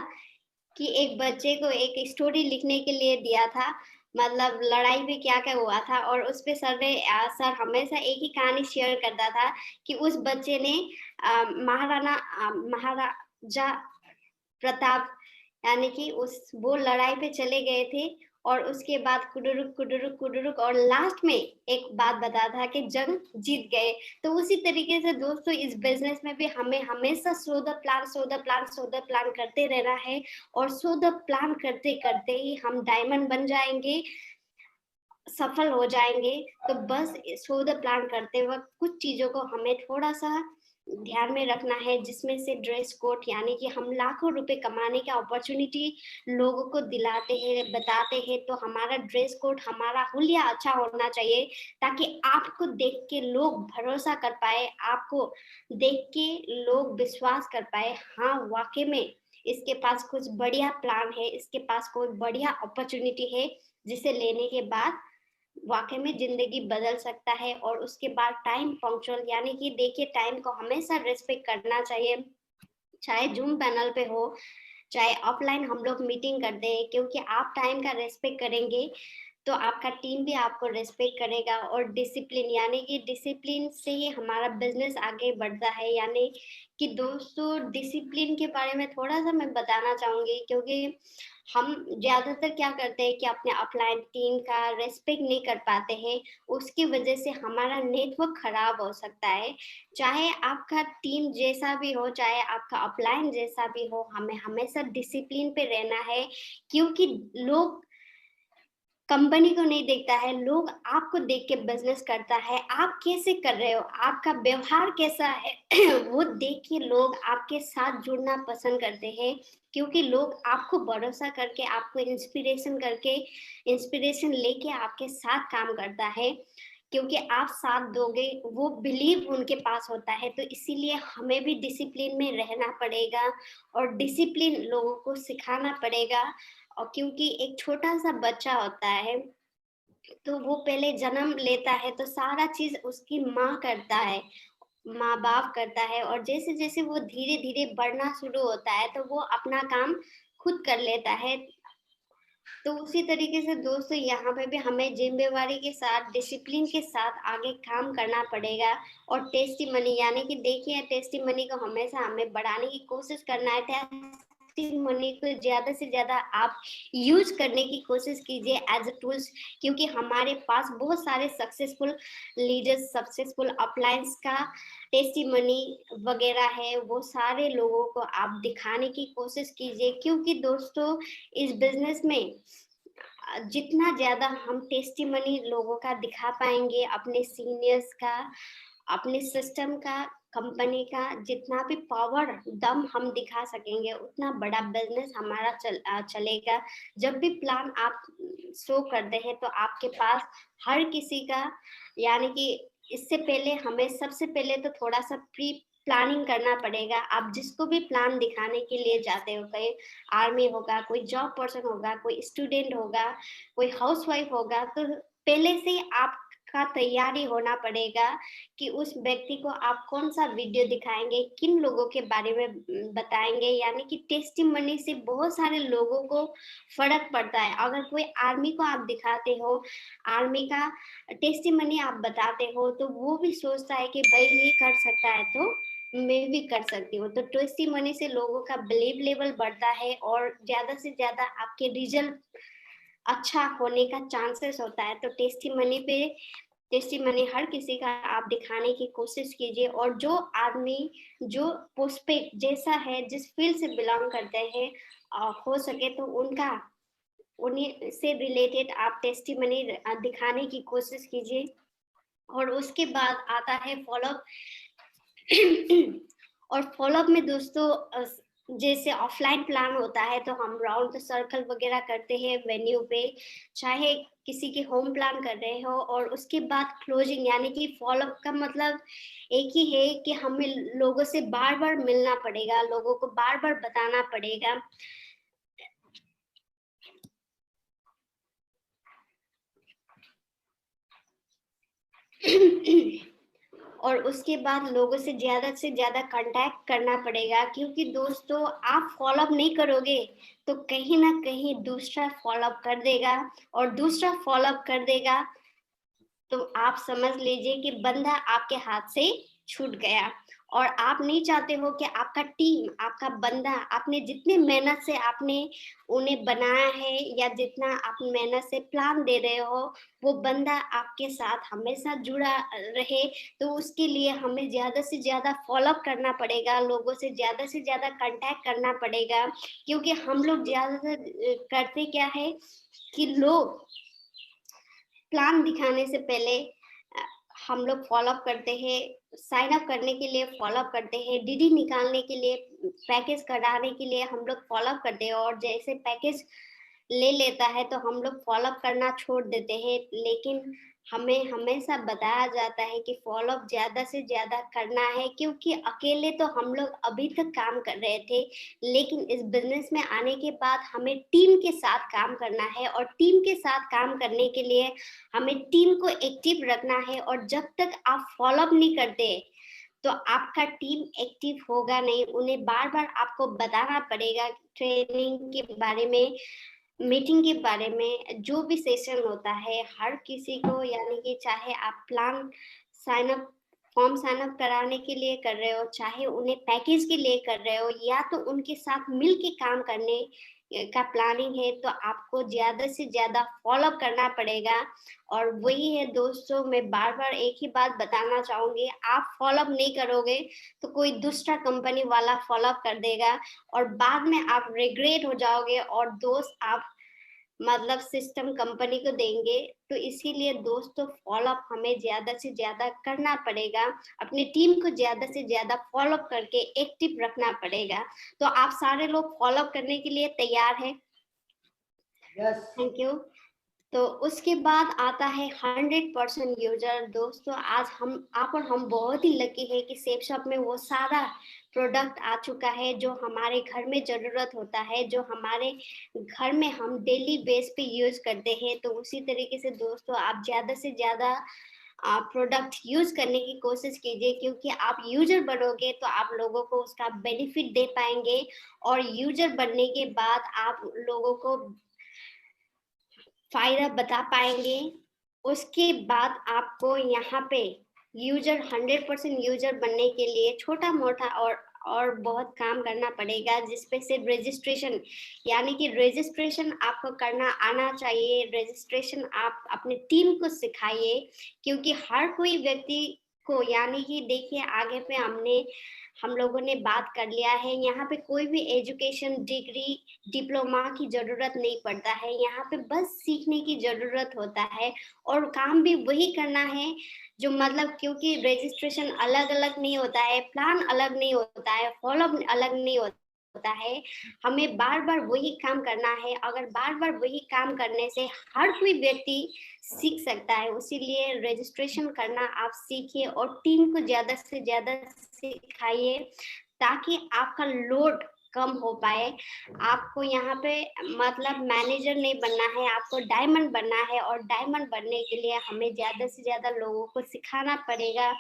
B: कि एक बच्चे को एक स्टोरी लिखने के लिए दिया था, मतलब लड़ाई में क्या-क्या हुआ था। और उसपे सर हमेशा एक ही कहानी शेयर करता था कि उस बच्चे ने महाराजा प्रताप, यानी कि उस वो लड़ाई पे चले गए थे और उसके बाद कुडुरुक कुडुरुक कुडुरुक और लास्ट में एक बात बता था कि जंग जीत गए। तो उसी तरीके से दोस्तों इस बिजनेस में भी हमें हमेशा so the plan so the plan so the plan करते रहना है, और सो द प्लान करते करते ही हम डायमंड बन जाएंगे, सफल हो जाएंगे। तो बस सो द प्लान करते वक्त कुछ चीजों को हमें थोड़ा सा ध्यान में रखना है, जिसमें से ड्रेस कोड, यानी कि हम लाखों रुपए कमाने का अपॉर्चुनिटी लोगों को दिलाते हैं, बताते हैं, तो हमारा ड्रेस कोड, हमारा हुलिया अच्छा होना चाहिए, ताकि आपको देख के लोग भरोसा कर पाए, आपको देख के लोग विश्वास कर पाए, हाँ वाकई में इसके पास कुछ बढ़िया प्लान है, इसके पास कोई बढ़िया अपॉर्चुनिटी है, जिसे लेने के बाद वाकई में जिंदगी बदल सकता है। और उसके बाद टाइम पंक्चुअल, यानी कि देखिए टाइम को हमेशा रिस्पेक्ट करना चाहिए, चाहे जूम पैनल पे हो, चाहे ऑफलाइन हम लोग मीटिंग करते हैं, क्योंकि आप टाइम का रेस्पेक्ट करेंगे तो आपका टीम भी आपको रेस्पेक्ट करेगा। और डिसिप्लिन, यानी कि डिसिप्लिन से ही हमारा बिजनेस आगे बढ़ता है। यानी कि दोस्तों डिसिप्लिन के बारे में थोड़ा सा मैं बताना चाहूंगी, क्योंकि हम ज्यादातर क्या करते हैं कि अपने अपलाइन टीम का रेस्पेक्ट नहीं कर पाते हैं, उसकी वजह से हमारा नेटवर्क खराब हो सकता है। चाहे आपका टीम जैसा भी हो, चाहे आपका अपलाइन जैसा भी हो, हमें हमेशा डिसिप्लिन पे रहना है, क्योंकि लोग कंपनी को नहीं देखता है, लोग आपको देख के बिजनेस करता है, आप कैसे कर रहे हो, आपका व्यवहार कैसा है वो देख के लोग आपके साथ जुड़ना पसंद करते हैं, क्योंकि लोग आपको भरोसा करके, आपको इंस्पिरेशन लेके आपके साथ काम करता है, क्योंकि आप साथ दोगे, वो बिलीव उनके पास होता है। तो इसीलिए हमें भी डिसिप्लिन में रहना पड़ेगा, और डिसिप्लिन लोगों को सिखाना पड़ेगा। और क्योंकि एक छोटा सा बच्चा होता है, तो वो पहले जन्म लेता है तो सारा चीज उसकी माँ करता है, माँ बाप करता है, और जैसे जैसे वो धीरे धीरे बढ़ना शुरू होता है तो वो अपना काम खुद कर लेता है। तो उसी तरीके से दोस्तों यहाँ पे भी हमें जिम्मेवारी के साथ, डिसिप्लिन के साथ आगे काम करना पड़ेगा। और टेस्टी मनी, यानी कि देखिए टेस्टी मनी को हमेशा हमें बढ़ाने की कोशिश करना है। टेस्टी मनी को ज्यादा से ज्यादा आप यूज करने की कोशिश कीजिए एज अ टूल्स, क्योंकि हमारे पास बहुत सारे सक्सेसफुल लीडर्स, सक्सेसफुल अपलायंस का टेस्टी मनी वगैरह है, वो सारे लोगों को आप दिखाने की कोशिश कीजिए। क्योंकि दोस्तों इस बिजनेस में जितना ज्यादा हम टेस्टी मनी लोगों का दिखा पाएंगे, अपने सीनियर्स का, अपने सिस्टम का, कंपनी का, जितना भी पावर दम हम दिखा सकेंगे, उतना बड़ा बिजनेस हमारा चलेगा। जब भी प्लान आप शो करते हैं तो आपके पास हर किसी का, यानी कि इससे पहले हमें सबसे पहले तो थोड़ा सा प्री प्लानिंग करना पड़ेगा। आप जिसको भी प्लान दिखाने के लिए जाते हो, कहीं आर्मी होगा, कोई जॉब पर्सन होगा, कोई स्टूडेंट होगा, कोई हाउसवाइफ होगा, तो पहले से ही आपका तैयारी होना पड़ेगा कि उस व्यक्ति को आप कौन सा वीडियो दिखाएंगे, किन लोगों के बारे में बताएंगे। यानी कि टेस्टिमनी से बहुत सारे लोगों को फर्क पड़ता है। अगर कोई आर्मी को आप दिखाते हो, आर्मी का टेस्टिमनी आप बताते हो, तो वो भी सोचता है कि भाई ये कर सकता है तो मैं भी कर सकती हूँ। तो टेस्टिमनी से लोगों का बिलीव लेवल बढ़ता है, और ज्यादा से ज्यादा आपके रिजल्ट अच्छा होने का चांसेस होता है। तो टेस्टिमनी हर किसी का आप दिखाने की कोशिश कीजिए। और जो आदमी जो पोस्ट पे जैसा है, जिस फील्ड से बिलोंग करते हैं, हो सके तो उन्हीं से रिलेटेड आप टेस्टिमनी दिखाने की कोशिश कीजिए। और उसके बाद आता है फॉलोअप। और फॉलोअप में दोस्तों जैसे ऑफलाइन प्लान होता है तो हम राउंड द सर्कल वगैरह करते हैं वेन्यू पे, चाहे किसी के होम प्लान कर रहे हो। और उसके बाद क्लोजिंग, यानी कि फॉलोअप का मतलब एक ही है कि हमें लोगों से बार बार मिलना पड़ेगा, लोगों को बार बार बताना पड़ेगा। और उसके बाद लोगों से ज्यादा कांटेक्ट करना पड़ेगा, क्योंकि दोस्तों आप फॉलोअप नहीं करोगे तो कहीं ना कहीं दूसरा फॉलोअप कर देगा, और दूसरा फॉलोअप कर देगा तो आप समझ लीजिए कि बंदा आपके हाथ से छूट गया। और आप नहीं चाहते हो कि आपका टीम, आपका बंदा, आपने जितने मेहनत से आपने उन्हें बनाया है या जितना आप मेहनत से प्लान दे रहे हो, वो बंदा आपके साथ हमेशा जुड़ा रहे, तो उसके लिए हमें ज़्यादा से ज़्यादा फ़ॉलो-अप करना पड़ेगा, लोगों से ज़्यादा कॉन्टैक्ट करना पड़ेगा। क्योंकि हम लोग ज़्यादातर करते क्या है कि लोग प्लान दिखाने से पहले अ, हम लोग फ़ॉलो-अप करते हैं, साइन अप करने के लिए फ़ॉलो-अप करते हैं, डीडी निकालने के लिए, पैकेज कराने के लिए हम लोग फ़ॉलो-अप करते हैं और जैसे पैकेज ले लेता है तो हम लोग फ़ॉलो-अप करना छोड़ देते हैं। लेकिन हमें हमेशा बताया जाता है कि फ़ॉलो-अप ज़्यादा से ज़्यादा करना है, क्योंकि अकेले तो हम लोग अभी तक काम कर रहे थे, लेकिन इस बिज़नेस में आने के बाद हमें टीम के साथ काम करना है और टीम के साथ काम करने के लिए हमें टीम को एक्टिव रखना है। और जब तक आप फ़ॉलो-अप नहीं करते, तो आपका टीम एक्टिव होगा नहीं। उन्हें बार-बार आपको बताना पड़ेगा ट्रेनिंग के बारे में, मीटिंग के बारे में, जो भी सेशन होता है हर किसी को, यानी कि चाहे आप plan sign up form sign up कराने के लिए कर रहे हो, चाहे उन्हें पैकेज के लिए कर रहे हो या तो उनके साथ मिल के काम करने का प्लानिंग है, तो आपको ज़्यादा से ज़्यादा फ़ॉलो अप करना पड़ेगा। और वही है दोस्तों, मैं बार-बार एक ही बात बताना चाहूँगी, आप फ़ॉलो अप नहीं करोगे, तो कोई दूसरा कंपनी वाला फ़ॉलो अप कर देगा और बाद में आप रिग्रेट हो जाओगे और दोस्त आप मतलब सिस्टम कंपनी को देंगे। तो इसीलिए दोस्तों फ़ॉलो अप हमें ज़्यादा से ज़्यादा करना पड़ेगा, अपनी टीम को ज़्यादा से ज़्यादा फ़ॉलो अप करके एक्टिव रखना पड़ेगा। तो आप सारे लोग फ़ॉलो अप करने के लिए तैयार हैं?
A: यस।
B: Thank you. तो उसके बाद आता है 100% यूज़र। दोस्तों आज हम आप और हम बहुत ही लकी हैं कि सेफ शॉप में वो सारा प्रोडक्ट आ चुका है जो हमारे घर में ज़रूरत होता है, जो हमारे घर में हम डेली बेस पे यूज़ करते हैं। तो उसी तरीके से दोस्तों आप ज़्यादा से ज़्यादा प्रोडक्ट यूज़ करने की कोशिश कीजिए, क्योंकि आप यूज़र बनोगे तो आप लोगों को उसका बेनिफिट दे पाएँगे और यूज़र बनने के बाद आप लोगों को फ़ायदा बता पाएँगे। उसके बाद आपको यहाँ पे यूज़र 100% यूज़र बनने के लिए छोटा-मोटा और बहुत काम करना पड़ेगा, जिसपे सिर्फ़ रजिस्ट्रेशन, यानी कि रजिस्ट्रेशन आपको करना आना चाहिए। रजिस्ट्रेशन आप अपनी टीम को सिखाइए, क्योंकि हर कोई व्यक्ति को, यानी कि देखिए आगे पे हम लोगों ने बात कर लिया है, यहाँ पे कोई भी एजुकेशन, डिग्री, डिप्लोमा की ज़रूरत नहीं पड़ता है, यहाँ पे बस सीखने की ज़रूरत होता है और काम भी वही करना है जो मतलब, क्योंकि रजिस्ट्रेशन अलग-अलग नहीं होता है, प्लान अलग नहीं होता है, फ़ॉलो-अप अलग नहीं होता है, हमें बार-बार वही काम करना है। अगर बार-बार वही काम करने से हर कोई व्यक्ति सीख सकता है, इसीलिए रजिस्ट्रेशन करना आप सीखिए और टीम को ज़्यादा से ज़्यादा सिखाइए, ताकि आपका लोड कम हो पाए। आपको यहाँ पे मतलब मैनेजर नहीं बनना है, आपको डायमंड बनना है और डायमंड बनने के लिए हमें ज़्यादा से ज़्यादा लोगों को सिखाना पड़ेगा।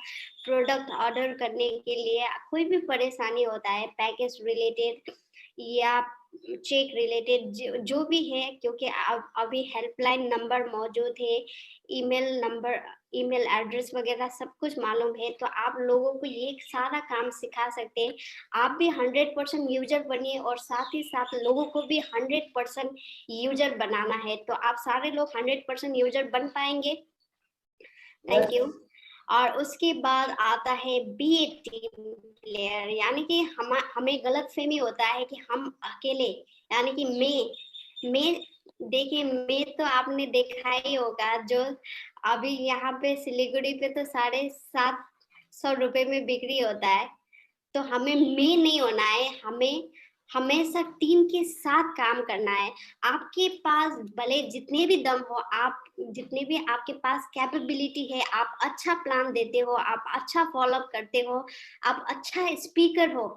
B: प्रोडक्ट ऑर्डर करने के लिए कोई भी परेशानी होता है, पैकेज रिलेटेड या चेक रिलेटेड, जो भी है, क्योंकि अब अभी हेल्पलाइन नंबर मौजूद है, ईमेल नंबर, ईमेल एड्रेस वगैरह सब कुछ मालूम है, तो आप लोगों को ये सारा काम सिखा सकते हैं। आप भी 100% यूज़र बनिए और साथ ही साथ लोगों को भी 100% यूज़र बनाना है। तो आप सारे लोग 100% यूज़र बन पाएँगे? Thank
A: yes.
B: यू। और उसके बाद आता है बी ए टीम प्लेयर, यानी कि हमें गलतफ़हमी होता है कि हम अकेले, यानी कि मैं देखिए, मैं तो आपने देखा ही होगा, जो अभी यहाँ पे सिलीगुड़ी पे तो ₹750 में बिक्री होता है। तो हमें में नहीं होना है, हमें हमेशा टीम के साथ काम करना है। आपके पास भले जितने भी दम हो, आप जितने भी आपके पास कैपेबिलिटी है, आप अच्छा प्लान देते हो, आप अच्छा फ़ॉलो अप करते हो, आप अच्छा स्पीकर हो,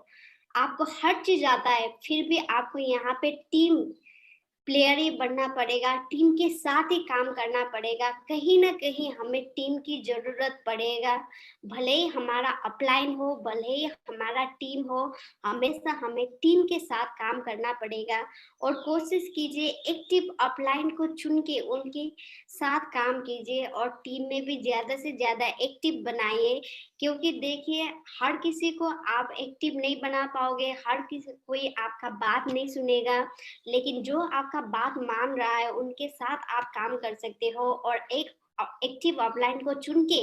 B: आपको हर चीज़ आता है, फिर भी आपको यहाँ पे टीम प्लेयर ही बनना पड़ेगा, टीम के साथ ही काम करना पड़ेगा। कहीं न कहीं हमें टीम की ज़रूरत पड़ेगा, भले ही हमारा अपलाइन हो, भले ही हमारा टीम हो, हमेशा हमें टीम के साथ काम करना पड़ेगा। और कोशिश कीजिए एक्टिव अपलाइन को चुन के उनके साथ काम कीजिए और टीम में भी ज़्यादा से ज़्यादा एक्टिव बनाइए। क्योंकि देखिए, हर किसी को आप एक्टिव नहीं बना पाओगे, हर किसी कोई आपका बात नहीं सुनेगा, लेकिन जो आपका बात मान रहा है उनके साथ आप काम कर सकते हो और एक एक्टिव अपलाइन को चुन के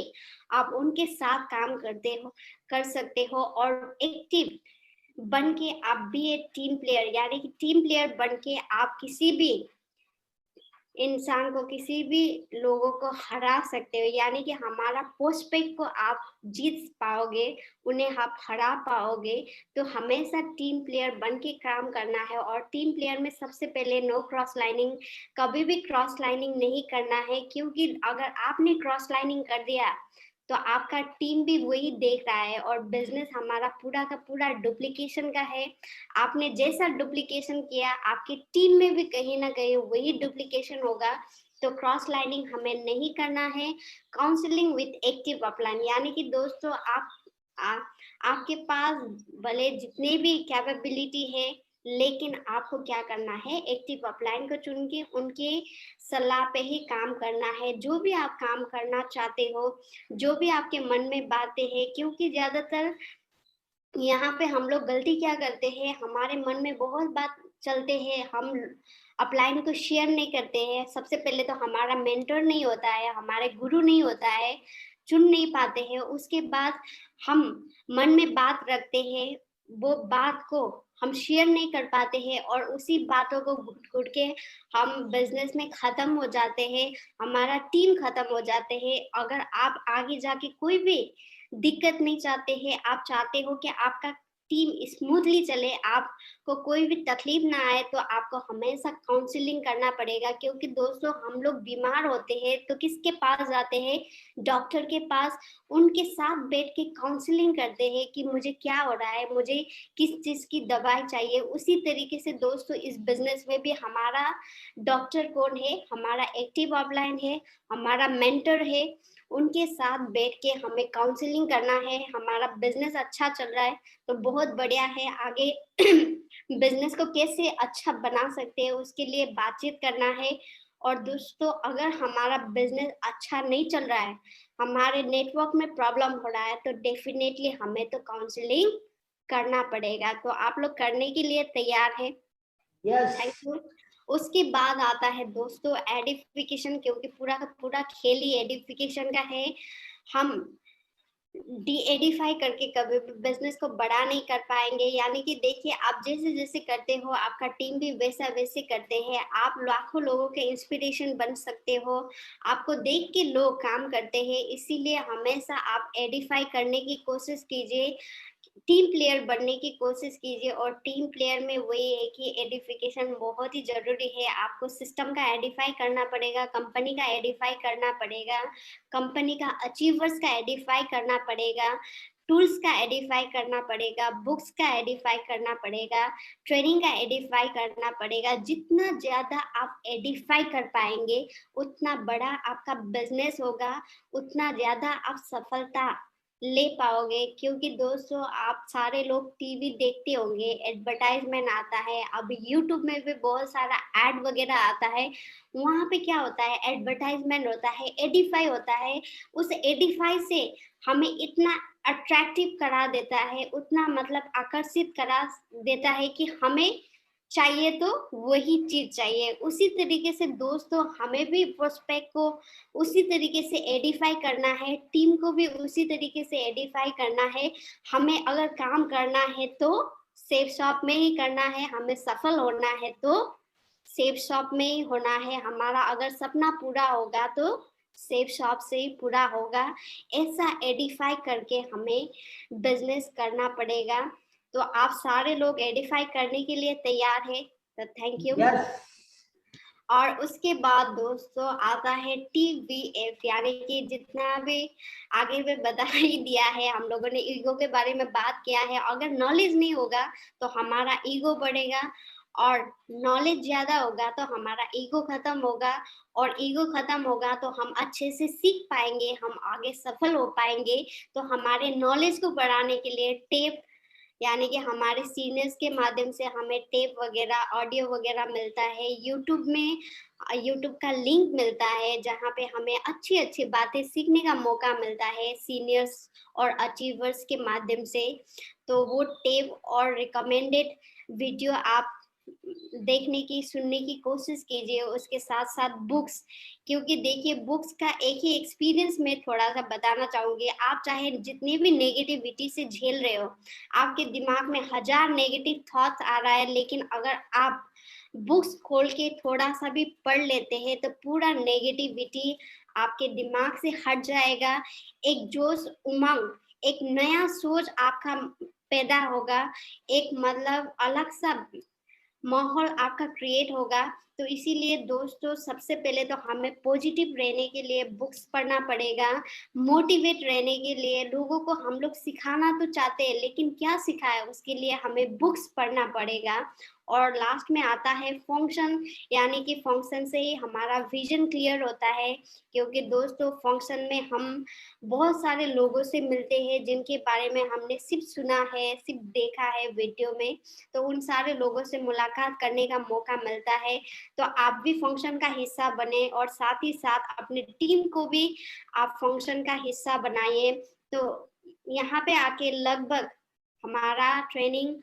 B: आप उनके साथ काम कर सकते हो और एक्टिव बन के आप भी एक टीम प्लेयर, यानी कि टीम प्लेयर बन के आप किसी भी इंसान को, किसी भी लोगों को हरा सकते हो, यानी कि हमारा प्रोस्पेक्ट को आप जीत पाओगे, उन्हें आप हरा पाओगे। तो हमेशा टीम प्लेयर बन के काम करना है और टीम प्लेयर में सबसे पहले नो क्रॉस लाइनिंग, कभी भी क्रॉस लाइनिंग नहीं करना है, क्योंकि अगर आपने क्रॉस लाइनिंग कर दिया तो आपका टीम भी वही देख रहा है और बिजनेस हमारा पूरा का पूरा डुप्लीकेशन का है। आपने जैसा डुप्लीकेशन किया, आपकी टीम में भी कहीं न कहीं वही डुप्लीकेशन होगा, तो क्रॉस लाइनिंग हमें नहीं करना है। काउंसलिंग विथ एक्टिव अपलाइन, यानी कि दोस्तों आ आपके पास भले जितने भी कैपेबिलिटी है, लेकिन आपको क्या करना है, एक्टिव अपलाइन को चुन के उनके सलाह पे ही काम करना है। जो भी आप काम करना चाहते हो, जो भी आपके मन में बातें हैं, क्योंकि ज़्यादातर यहाँ पे हम लोग गलती क्या करते हैं, हमारे मन में बहुत बात चलते हैं, हम अपलाइन को शेयर नहीं करते हैं। सबसे पहले तो हमारा मेंटर नहीं होता है, हमारे गुरु नहीं होता है, चुन नहीं पाते हैं। उसके बाद हम मन में बात रखते हैं, वो बात को हम शेयर नहीं कर पाते हैं और उसी बातों को घुट-घुट के हम बिज़नेस में ख़त्म हो जाते हैं, हमारा टीम ख़त्म हो जाते हैं। अगर आप आगे जाके कोई भी दिक्कत नहीं चाहते हैं, आप चाहते हो कि आपका टीम स्मूथली चले, आपको कोई भी तकलीफ ना आए, तो आपको हमेशा काउंसलिंग करना पड़ेगा। क्योंकि दोस्तों, हम लोग बीमार होते हैं तो किसके पास जाते हैं? डॉक्टर के पास। उनके साथ बैठ के काउंसलिंग करते हैं कि मुझे क्या हो रहा है, मुझे किस चीज़ की दवाई चाहिए। उसी तरीके से दोस्तों, इस बिज़नेस में भी हमारा डॉक्टर कौन है? हमारा एक्टिव अपलाइन है, हमारा मेंटर है। उनके साथ बैठ के हमें काउंसलिंग करना है। हमारा बिज़नेस अच्छा चल रहा है तो बहुत बढ़िया है, आगे बिज़नेस को कैसे अच्छा बना सकते हैं उसके लिए बातचीत करना है। और दोस्तों, अगर हमारा बिज़नेस अच्छा नहीं चल रहा है, हमारे नेटवर्क में प्रॉब्लम हो रहा है, तो डेफ़िनेटली हमें तो काउंसलिंग करना पड़ेगा। तो आप लोग करने के लिए तैयार हैं?
A: Yes.
B: Thank you. उसके बाद आता है दोस्तों एडिफिकेशन, क्योंकि पूरा का पूरा खेल ही एडिफिकेशन का है। हम डी एडिफाई करके कभी भी बिजनेस को बड़ा नहीं कर पाएंगे। यानी कि देखिए, आप जैसे जैसे करते हो, आपका टीम भी वैसा वैसे करते हैं। आप लाखों लोगों के इंस्पिरेशन बन सकते हो, आपको देख के लोग काम करते हैं। इसीलिए हमेशा आप एडिफाई करने की कोशिश कीजिए, टीम प्लेयर बनने की कोशिश कीजिए। और टीम प्लेयर में वही है कि एडिफिकेशन बहुत ही ज़रूरी है। आपको सिस्टम का एडिफाई करना पड़ेगा, कंपनी का एडिफाई करना पड़ेगा, कंपनी का अचीवर्स का एडिफाई करना पड़ेगा, टूल्स का एडिफाई करना पड़ेगा, बुक्स का एडिफाई करना पड़ेगा, ट्रेनिंग का एडिफाई करना पड़ेगा। जितना ज़्यादा आप एडिफाई कर पाएँगे, उतना बड़ा आपका बिज़नेस होगा, उतना ज़्यादा आप सफलता ले पाओगे। क्योंकि दोस्तों, आप सारे लोग टीवी देखते होंगे, एडवर्टाइजमेंट आता है, अब यूट्यूब में भी बहुत सारा एड वगैरह आता है। वहाँ पे क्या होता है, एडवर्टाइजमेंट होता है, एडिफाई होता है। उस एडिफाई से हमें इतना अट्रैक्टिव करा देता है, उतना मतलब आकर्षित करा देता है कि हमें चाहिए तो वही चीज़ चाहिए। उसी तरीके से दोस्तों, हमें भी प्रोस्पेक्ट को उसी तरीके से एडिफाई करना है, टीम को भी उसी तरीके से एडिफाई करना है। हमें अगर काम करना है तो सेफ शॉप में ही करना है, हमें सफल होना है तो सेफ शॉप में ही होना है। हमारा अगर सपना पूरा होगा तो सेफ शॉप से ही पूरा होगा। ऐसा एडिफाई करके हमें बिजनेस करना पड़ेगा। तो आप सारे लोग एडिफाई करने के लिए तैयार हैं? तो थैंक यू।
A: Yes.
B: और उसके बाद दोस्तों आता है टीवीएफ, यानी कि जितना भी आगे में बता ही दिया है, हम लोगों ने ईगो के बारे में बात किया है। अगर नॉलेज नहीं होगा तो हमारा ईगो बढ़ेगा और नॉलेज ज्यादा होगा तो हमारा ईगो खत्म होगा, और ईगो खत्म होगा तो हम अच्छे से सीख पाएंगे, हम आगे सफल हो पाएंगे। तो हमारे नॉलेज को बढ़ाने के लिए टेप, यानी कि हमारे सीनियर्स के माध्यम से हमें टेप वगैरह, ऑडियो वगैरह मिलता है। यूट्यूब में यूट्यूब का लिंक मिलता है जहाँ पे हमें अच्छी अच्छी बातें सीखने का मौका मिलता है सीनियर्स और अचीवर्स के माध्यम से। तो वो टेप और रिकमेंडेड वीडियो आप देखने की, सुनने की कोशिश कीजिए। उसके साथ साथ बुक्स, क्योंकि देखिए बुक्स का एक ही एक्सपीरियंस मैं थोड़ा सा बताना चाहूंगी। आप चाहे जितनी भी नेगेटिविटी से झेल रहे हो, आपके दिमाग में 1000 नेगेटिव थॉट्स आ रहा है, लेकिन अगर आप बुक्स खोल के थोड़ा सा भी पढ़ लेते हैं तो पूरा नेगेटिविटी आपके दिमाग से हट जाएगा। एक जोश, उमंग, एक नया सोच आपका पैदा होगा, एक मतलब अलग सा माहौल आपका क्रिएट होगा। तो इसीलिए दोस्तों सबसे पहले तो हमें पॉजिटिव रहने के लिए बुक्स पढ़ना पड़ेगा। मोटिवेट रहने के लिए लोगों को हम लोग सिखाना तो चाहते हैं, लेकिन क्या सिखाए उसके लिए हमें बुक्स पढ़ना पड़ेगा। और लास्ट में आता है फंक्शन, यानी कि फंक्शन से ही हमारा विजन क्लियर होता है। क्योंकि दोस्तों फंक्शन में हम बहुत सारे लोगों से मिलते हैं जिनके बारे में हमने सिर्फ सुना है, सिर्फ देखा है वीडियो में। तो उन सारे लोगों से मुलाकात करने का मौका मिलता है। तो आप भी फंक्शन का हिस्सा बने, और साथ ही साथ अपने टीम को भी आप फंक्शन का हिस्सा बनाइए। तो यहाँ पे आके लगभग हमारा ट्रेनिंग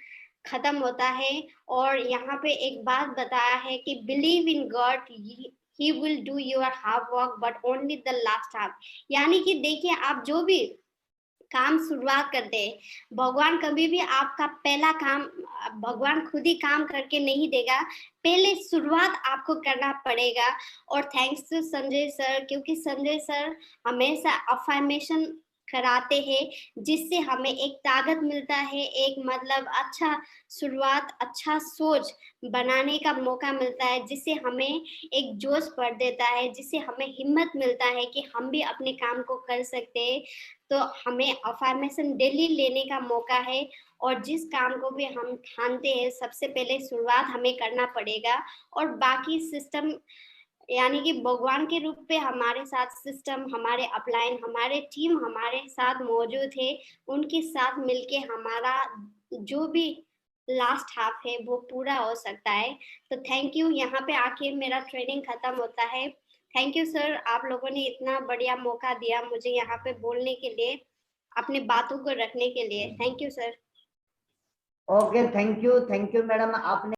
B: खत्म होता है। और यहाँ पे एक बात बताया है कि believe in God, he will do your hard work but only the last half. यानी कि देखिए आप जो भी काम शुरुआत करते हैं, भगवान कभी भी आपका पहला काम, भगवान खुद ही काम करके नहीं देगा, पहले शुरुआत आपको करना पड़ेगा। और थैंक्स टू संजय सर, क्योंकि संजय सर हमेशा अफर्मेशन कराते हैं जिससे हमें एक ताकत मिलता है, एक मतलब अच्छा शुरुआत, अच्छा सोच बनाने का मौका मिलता है, जिससे हमें एक जोश भर देता है, जिससे हमें हिम्मत मिलता है कि हम भी अपने काम को कर सकते हैं। तो हमें अफर्मेशन डेली लेने का मौका है, और जिस काम को भी हम ठानते हैं सबसे पहले शुरुआत हमें करना पड़ेगा। और बाकी सिस्टम, यानी कि भगवान के रूप पे हमारे साथ सिस्टम, हमारे अपलाइन, हमारे टीम हमारे साथ मौजूद है, उनके साथ मिलके हमारा जो भी लास्ट हाफ है वो पूरा हो सकता है। तो थैंक यू, यहाँ पे आके मेरा ट्रेनिंग खत्म होता है। थैंक यू सर, आप लोगों ने इतना बढ़िया मौका दिया मुझे यहाँ पे बोलने के लिए, अपने बातों को रखने के लिए। Thank you sir.
A: Okay, thank you madam, आपने